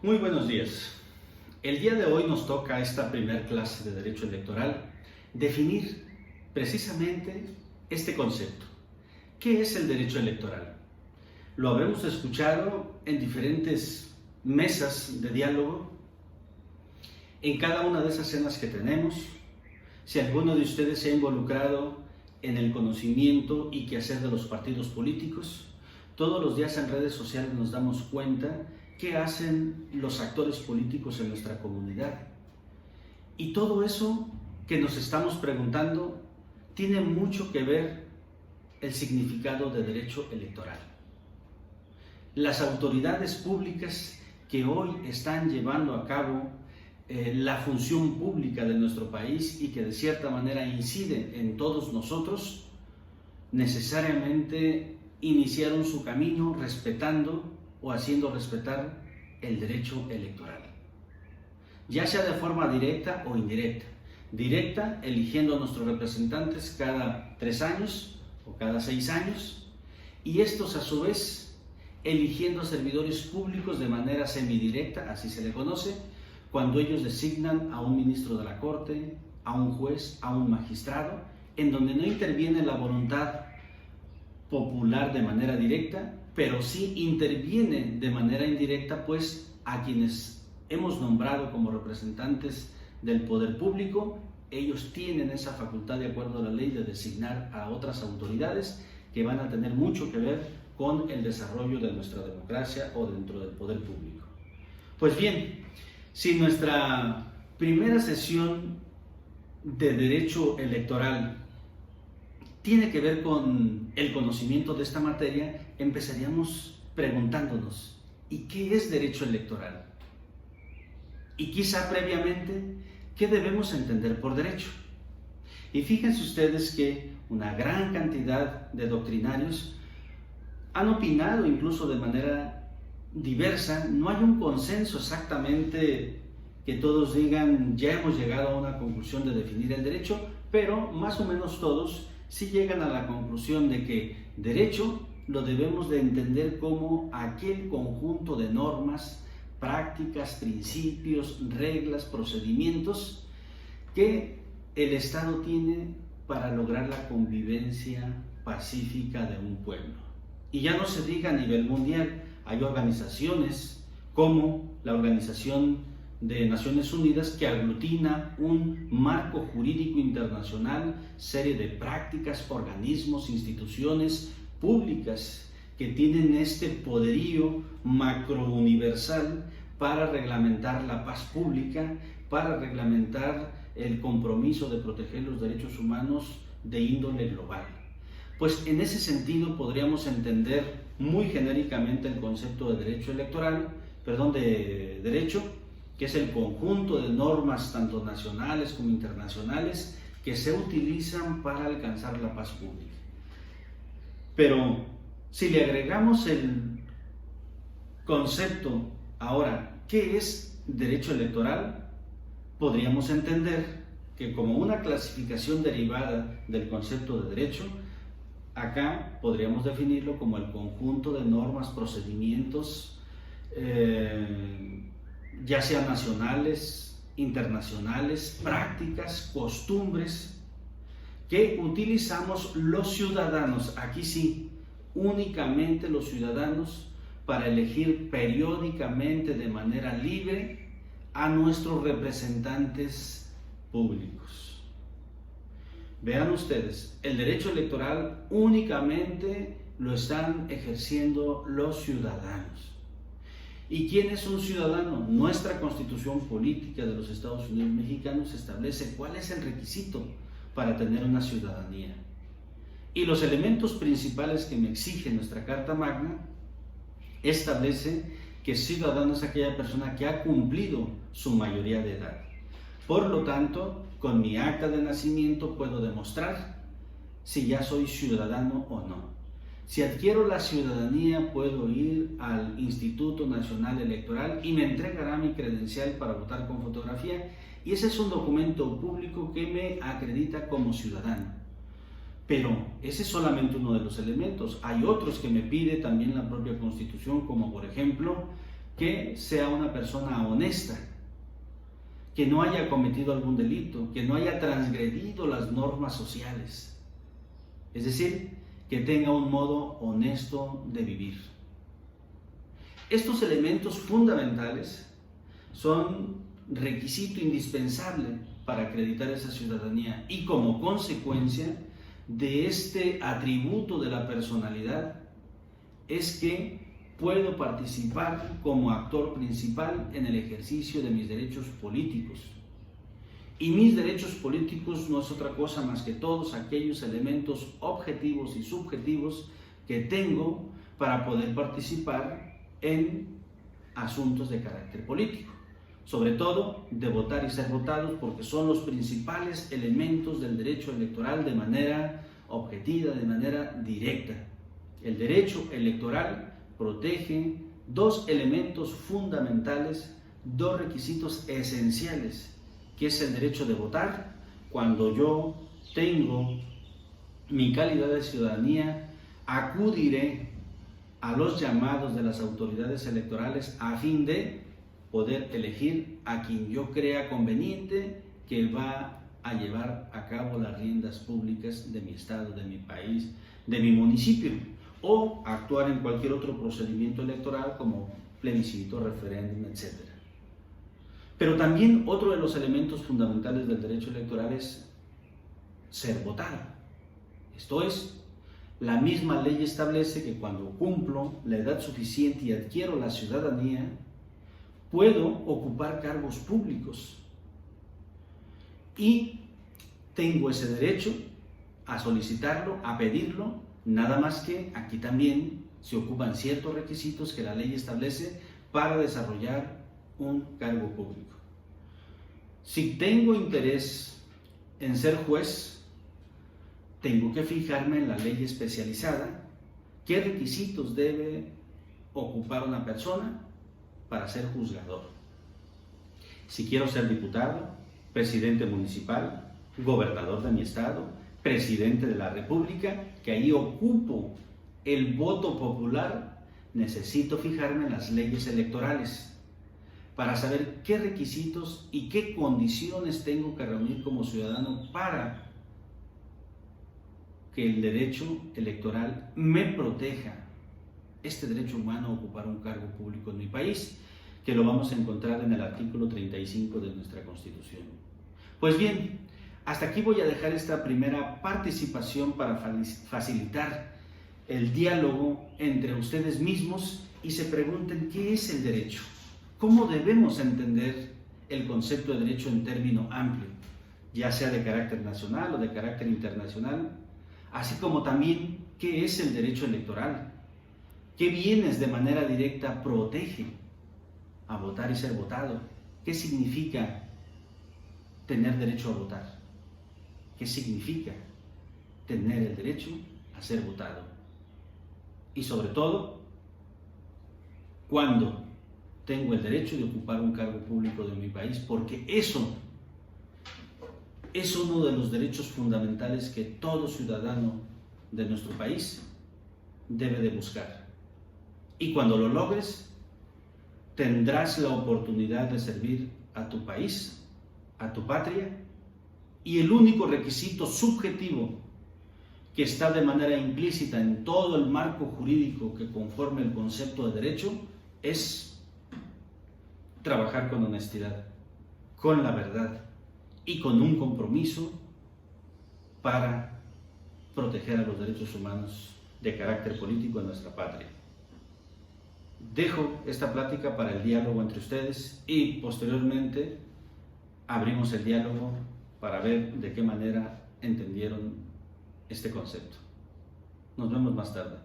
Muy buenos días. El día de hoy nos toca esta primer clase de Derecho Electoral definir precisamente este concepto. ¿Qué es el derecho electoral? Lo habremos escuchado en diferentes mesas de diálogo, en cada una de esas cenas que tenemos. Si alguno de ustedes se ha involucrado en el conocimiento y quehacer de los partidos políticos, todos los días en redes sociales nos damos cuenta qué hacen los actores políticos en nuestra comunidad. Y todo eso que nos estamos preguntando tiene mucho que ver el significado de derecho electoral. Las autoridades públicas que hoy están llevando a cabo la función pública de nuestro país y que de cierta manera inciden en todos nosotros, necesariamente iniciaron su camino respetando o haciendo respetar el derecho electoral, ya sea de forma directa o indirecta. Directa, eligiendo a nuestros representantes cada 3 años o cada 6 años, y estos a su vez eligiendo servidores públicos de manera semidirecta, así se le conoce, cuando ellos designan a un ministro de la Corte, a un juez, a un magistrado, en donde no interviene la voluntad popular de manera directa, pero sí interviene de manera indirecta, pues a quienes hemos nombrado como representantes del poder público, ellos tienen esa facultad de acuerdo a la ley de designar a otras autoridades que van a tener mucho que ver con el desarrollo de nuestra democracia o dentro del poder público. Pues bien, si nuestra primera sesión de derecho electoral tiene que ver con el conocimiento de esta materia, empezaríamos preguntándonos, ¿y qué es derecho electoral? Y quizá previamente, ¿qué debemos entender por derecho? Y fíjense ustedes que una gran cantidad de doctrinarios han opinado incluso de manera diversa. No hay un consenso exactamente que todos digan, ya hemos llegado a una conclusión de definir el derecho, pero más o menos todos sí llegan a la conclusión de que derecho lo debemos de entender como aquel conjunto de normas, prácticas, principios, reglas, procedimientos que el Estado tiene para lograr la convivencia pacífica de un pueblo. Y ya no se diga a nivel mundial, hay organizaciones como la Organización de Naciones Unidas que aglutina un marco jurídico internacional, serie de prácticas, organismos, instituciones públicas que tienen este poderío macrouniversal para reglamentar la paz pública, para reglamentar el compromiso de proteger los derechos humanos de índole global. Pues en ese sentido podríamos entender muy genéricamente el concepto de derecho electoral, de derecho, que es el conjunto de normas tanto nacionales como internacionales que se utilizan para alcanzar la paz pública. Pero si le agregamos el concepto ahora, ¿qué es derecho electoral? Podríamos entender que como una clasificación derivada del concepto de derecho, acá podríamos definirlo como el conjunto de normas, procedimientos, ya sean nacionales, internacionales, prácticas, costumbres, que utilizamos los ciudadanos, aquí sí, únicamente los ciudadanos, para elegir periódicamente de manera libre a nuestros representantes públicos. Vean ustedes, el derecho electoral únicamente lo están ejerciendo los ciudadanos. ¿Y quién es un ciudadano? Nuestra Constitución Política de los Estados Unidos Mexicanos establece cuál es el requisito para tener una ciudadanía. Y los elementos principales que me exige nuestra Carta Magna establece que ciudadano es aquella persona que ha cumplido su mayoría de edad. Por lo tanto, con mi acta de nacimiento puedo demostrar si ya soy ciudadano o no. Si adquiero la ciudadanía, puedo ir al Instituto Nacional Electoral y me entregará mi credencial para votar con fotografía, y ese es un documento público que me acredita como ciudadano. Pero ese es solamente uno de los elementos. Hay otros que me pide también la propia Constitución, como por ejemplo que sea una persona honesta, que no haya cometido algún delito, que no haya transgredido las normas sociales. Es decir, que tenga un modo honesto de vivir. Estos elementos fundamentales son requisito indispensable para acreditar esa ciudadanía, y como consecuencia de este atributo de la personalidad es que puedo participar como actor principal en el ejercicio de mis derechos políticos. Y mis derechos políticos no es otra cosa más que todos aquellos elementos objetivos y subjetivos que tengo para poder participar en asuntos de carácter político. Sobre todo de votar y ser votados, porque son los principales elementos del derecho electoral de manera objetiva, de manera directa. El derecho electoral protege dos elementos fundamentales, dos requisitos esenciales, que es el derecho de votar. Cuando yo tengo mi calidad de ciudadanía, acudiré a los llamados de las autoridades electorales a fin de poder elegir a quien yo crea conveniente que va a llevar a cabo las riendas públicas de mi estado, de mi país, de mi municipio, o actuar en cualquier otro procedimiento electoral como plebiscito, referéndum, etc. Pero también otro de los elementos fundamentales del derecho electoral es ser votado. Esto es, la misma ley establece que cuando cumplo la edad suficiente y adquiero la ciudadanía, puedo ocupar cargos públicos y tengo ese derecho a solicitarlo, a pedirlo, nada más que aquí también se ocupan ciertos requisitos que la ley establece para desarrollar un cargo público. Si tengo interés en ser juez, tengo que fijarme en la ley especializada qué requisitos debe ocupar una persona para ser juzgador. Si quiero ser diputado, presidente municipal, gobernador de mi estado, presidente de la República, que ahí ocupo el voto popular, necesito fijarme en las leyes electorales para saber qué requisitos y qué condiciones tengo que reunir como ciudadano para que el derecho electoral me proteja este derecho humano a ocupar un cargo público en mi país, que lo vamos a encontrar en el artículo 35 de nuestra Constitución. Pues bien, hasta aquí voy a dejar esta primera participación para facilitar el diálogo entre ustedes mismos y se pregunten qué es el derecho, cómo debemos entender el concepto de derecho en término amplio, ya sea de carácter nacional o de carácter internacional, así como también qué es el derecho electoral, qué bienes de manera directa protege a votar y ser votado, qué significa tener derecho a votar, qué significa tener el derecho a ser votado y sobre todo cuándo tengo el derecho de ocupar un cargo público de mi país, porque eso es uno de los derechos fundamentales que todo ciudadano de nuestro país debe de buscar. Y cuando lo logres, tendrás la oportunidad de servir a tu país, a tu patria, y el único requisito subjetivo que está de manera implícita en todo el marco jurídico que conforma el concepto de derecho es trabajar con honestidad, con la verdad y con un compromiso para proteger a los derechos humanos de carácter político en nuestra patria. Dejo esta plática para el diálogo entre ustedes y posteriormente abrimos el diálogo para ver de qué manera entendieron este concepto. Nos vemos más tarde.